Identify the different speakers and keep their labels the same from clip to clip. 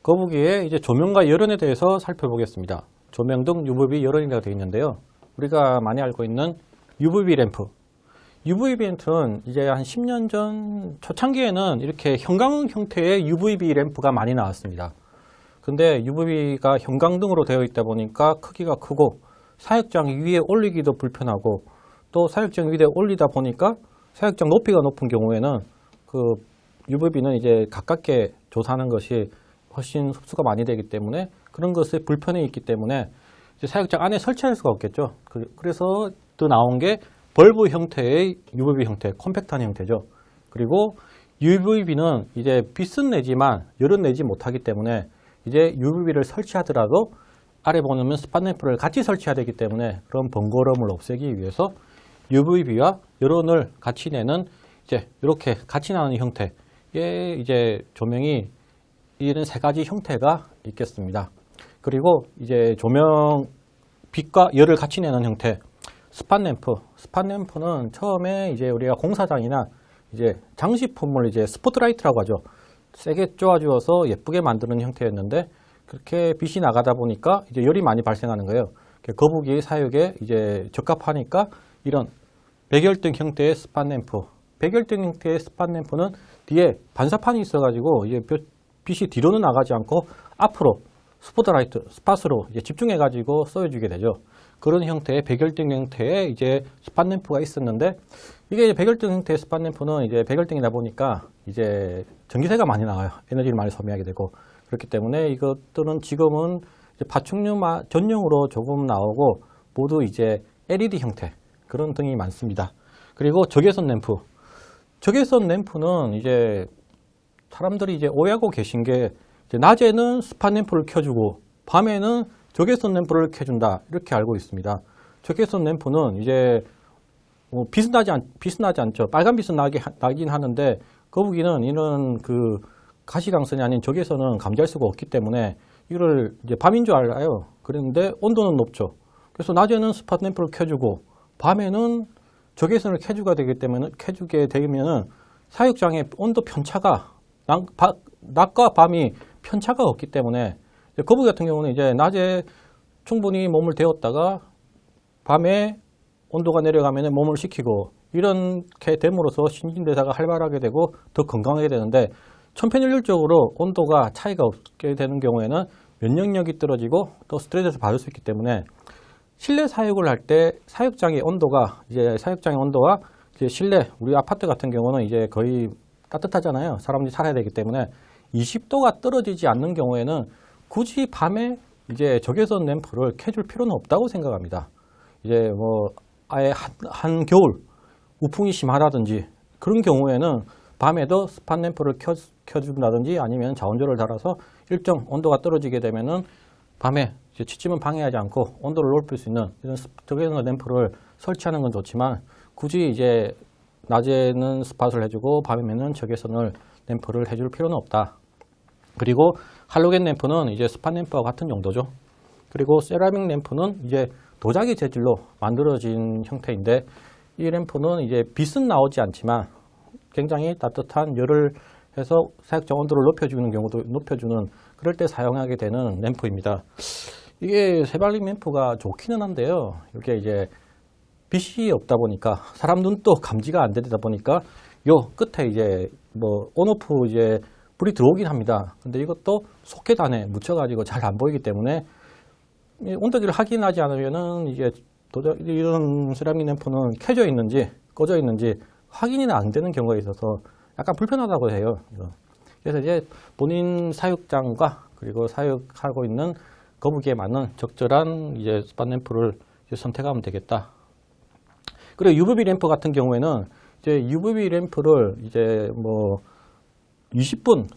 Speaker 1: 거북이의 이제 조명과 열원에 대해서 살펴보겠습니다. 조명 등 UVB 열원이라고 되어 있는데요. 우리가 많이 알고 있는 UVB 램프. UVB 램프는 이제 한 10년 전 초창기에는 이렇게 형광 형태의 UVB 램프가 많이 나왔습니다. 근데 UVB가 형광등으로 되어 있다 보니까 크기가 크고 사육장 위에 올리기도 불편하고 또 사육장 위에 올리다 보니까 사육장 높이가 높은 경우에는 그 UVB는 이제 가깝게 조사하는 것이 훨씬 흡수가 많이 되기 때문에 그런 것에 불편이 있기 때문에 이제 사육장 안에 설치할 수가 없겠죠. 그래서 또 나온 게 벌브 형태의 UVB 형태, 컴팩트한 형태죠. 그리고 UVB는 이제 빛은 내지만 열은 내지 못하기 때문에 이제 UVB를 설치하더라도 아래 보면 스팟램프를 같이 설치해야 되기 때문에 그런 번거로움을 없애기 위해서 UVB와 열원을 같이 내는 이제 이렇게 같이 나오는 형태의 이제 조명이 이런 세 가지 형태가 있겠습니다. 그리고 이제 조명 빛과 열을 같이 내는 형태 스팟램프. 스팟램프는 처음에 이제 우리가 공사장이나 이제 장식품을 이제 스포트라이트라고 하죠. 세게 쪼아주어서 예쁘게 만드는 형태였는데 그렇게 빛이 나가다 보니까 이제 열이 많이 발생하는 거예요. 거북이 사육에 이제 적합하니까 이런 백열등 형태의 스팟램프. 백열등 형태의 스팟램프는 뒤에 반사판이 있어가지고 이제 빛이 뒤로는 나가지 않고 앞으로 스포트라이트, 스팟으로 이제 집중해가지고 쏘여주게 되죠. 그런 형태의 백열등 형태의 이제 스팟램프가 있었는데 이게 이제 백열등 형태의 스팟램프는 이제 백열등이다 보니까 이제 전기세가 많이 나와요. 에너지를 많이 소비하게 되고 그렇기 때문에 이것들은 지금은 이제 파충류 전용으로 조금 나오고 모두 이제 LED 형태 그런 등이 많습니다. 그리고 적외선 램프. 적외선 램프는 이제 사람들이 이제 오해하고 계신 게 이제 낮에는 스팟램프를 켜주고 밤에는 적외선 램프를 켜준다 이렇게 알고 있습니다. 적외선 램프는 이제 빛은 나지 않죠. 빨간 빛은 나긴 하는데 거북이는 이런 그 가시광선이 아닌 적외선은 감지할 수가 없기 때문에 이걸 이제 밤인 줄 알아요. 그런데 온도는 높죠. 그래서 낮에는 스팟램프를 켜주고 밤에는 적외선을 켜주게 되면은 사육장의 온도 편차가 낮과 밤이 편차가 없기 때문에 거북이 같은 경우는 이제 낮에 충분히 몸을 데웠다가 밤에 온도가 내려가면 몸을 식히고 이렇게 됨으로써 신진대사가 활발하게 되고 더 건강하게 되는데 천편일률적으로 온도가 차이가 없게 되는 경우에는 면역력이 떨어지고 또 스트레스를 받을 수 있기 때문에 실내 사육을 할 때 사육장의 온도와 이제 실내 우리 아파트 같은 경우는 이제 거의 따뜻하잖아요. 사람들이 살아야 되기 때문에 20도가 떨어지지 않는 경우에는 굳이 밤에 이제 적외선 램프를 켜줄 필요는 없다고 생각합니다. 이제 뭐 아예 한겨울 우풍이 심하다든지 그런 경우에는 밤에도 스팟램프를 켜준다든지 아니면 자원조를 달아서 일정 온도가 떨어지게 되면은 밤에 이제 취침은 방해하지 않고 온도를 높일 수 있는 이런 적외선 램프를 설치하는 건 좋지만 굳이 이제 낮에는 스팟을 해주고 밤에는 적외선을 램프를 해줄 필요는 없다. 그리고 할로겐 램프는 이제 스팟램프와 같은 용도죠. 그리고 세라믹 램프는 이제 도자기 재질로 만들어진 형태인데 이 램프는 이제 빛은 나오지 않지만 굉장히 따뜻한 열을 해서 사육장 온도를 높여주는 그럴 때 사용하게 되는 램프입니다. 이게 세발릭 램프가 좋기는 한데요. 이게 이제 빛이 없다 보니까 사람 눈도 감지가 안 되다 보니까 요 끝에 이제 뭐 온오프 이제 불이 들어오긴 합니다. 근데 이것도 소켓 안에 묻혀가지고 잘 안 보이기 때문에 온도계를 확인하지 않으면은 이제 이런 세라믹 램프는 켜져 있는지 꺼져 있는지 확인이 안 되는 경우가 있어서 약간 불편하다고 해요. 그래서 이제 본인 사육장과 그리고 사육하고 있는 거북이에 맞는 적절한 이제 스팟램프를 선택하면 되겠다. 그리고 UVB 램프 같은 경우에는 이제 UVB 램프를 이제 뭐 20분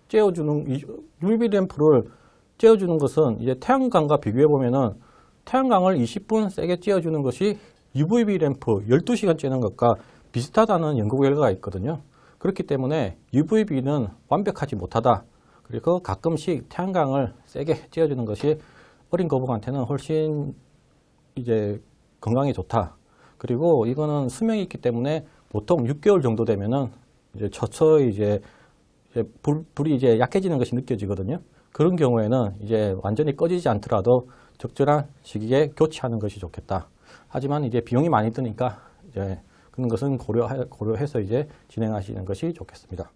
Speaker 1: 쬐어주는 UVB 램프를 쬐어주는 것은 이제 태양광과 비교해 보면은 태양광을 20분 세게 쬐어주는 것이 UVB 램프 12시간 쬐는 것과 비슷하다는 연구 결과가 있거든요. 그렇기 때문에 UVB는 완벽하지 못하다. 그리고 가끔씩 태양광을 세게 쬐어주는 것이 어린 거북한테는 훨씬 이제 건강에 좋다. 그리고 이거는 수명이 있기 때문에 보통 6개월 정도 되면은 이제 처처 이제 불이 이제 약해지는 것이 느껴지거든요. 그런 경우에는 이제 완전히 꺼지지 않더라도 적절한 시기에 교체하는 것이 좋겠다. 하지만 이제 비용이 많이 드니까 이제 그런 것은 고려해서 이제 진행하시는 것이 좋겠습니다.